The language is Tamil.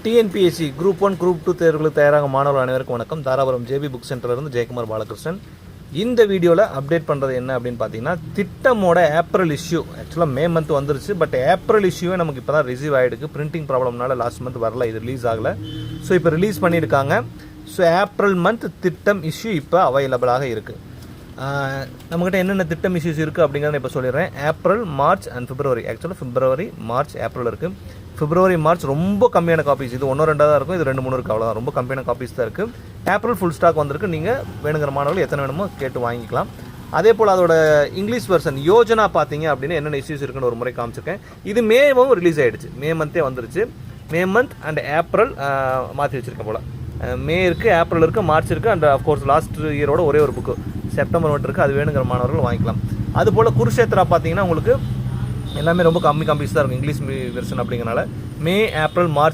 டிஎன்பிஎஸ்சி குரூப் 1 குரூப் 2 தேர்வுகளுக்கு தயாராக மாணவர்கள் அனைவருக்கும் வணக்கம். தாராபுரம் ஜேபி புக் சென்டர்லேருந்து ஜெயக்குமார் பாலகிருஷ்ணன். இந்த வீடியோவில் அப்டேட் பண்ணுறது என்ன அப்படின்னு பார்த்தீங்கன்னா, திட்டமோட ஏப்ரல் இஷ்யூ ஆக்சுவலாக மே மந்த் வந்துருச்சு. பட் ஏப்ரல் இஷ்யூவே நமக்கு இப்போ தான் ரிசீவ் ஆகிடுக்கு. பிரிண்டிங் ப்ராப்ளம்னால லாஸ்ட் மந்த் வரல, இது ரிலீஸ் ஆகலை. ஸோ இப்போ ரிலீஸ் பண்ணியிருக்காங்க. ஸோ ஏப்ரல் மந்த் திட்டம் இஷ்யூ இப்போ அவைலபிளாக இருக்குது. நம்மகிட்ட என்னென்ன திட்டம் இஷ்யூஸ் இருக்குது அப்படிங்கிறத இப்போ சொல்லிடுறேன். ஏப்ரல், மார்ச் அண்ட் பிப்ரவரி. ஆக்சுவலாக பிப்ரவரி, மார்ச், ஏப்ரல் இருக்குது. பிப்ரவரி, மார்ச் ரொம்ப கம்மியான காப்பீஸ், இது 1-2 தான் இருக்கும், இது 2-3 இருக்குது, அவ்வளோதான். ரொம்ப கம்மியான காப்பீஸ் தான் இருக்குது. ஏப்ரல் ஃபுல் ஸ்டாக் வந்திருக்கு. நீங்கள் வேணுங்கிற மாணவர்கள் எத்தனை வேணுமோ கேட்டு வாங்கிக்கலாம். அதே போல் அதோட இங்கிலீஷ் வெர்ஷன் யோஜனா பார்த்தீங்க அப்படின்னு என்னென்ன இஷ்யூஸ் இருக்குன்னு ஒரு முறை காமிச்சிருக்கேன். இது மேவும் ரிலீஸ் ஆகிடுச்சு, மே மந்தே வந்துருச்சு. மே மந்த் அண்ட் ஏப்ரல் மாற்றி வச்சுருக்கேன் போல். மே இருக்குது, ஏப்ரல் இருக்குது, மார்ச் இருக்குது, அண்ட் அஃப்கோர்ஸ் லாஸ்ட் இயரோட ஒரே ஒரு புக்கு செப்டம்பர் மட்டும் இருக்குது. அது வேணுங்கிற மாணவர்கள் வாங்கிக்கலாம். அதுபோல் குருஷேத்ரா பார்த்தீங்கன்னா உங்களுக்கு எல்லாமே ரொம்ப கம்மி காப்பீஸ் தான் இருக்கும், இங்கிலீஷ் வெர்ஷன் அப்படிங்கிறனால. மே, ஏப்ரல், மார்ச்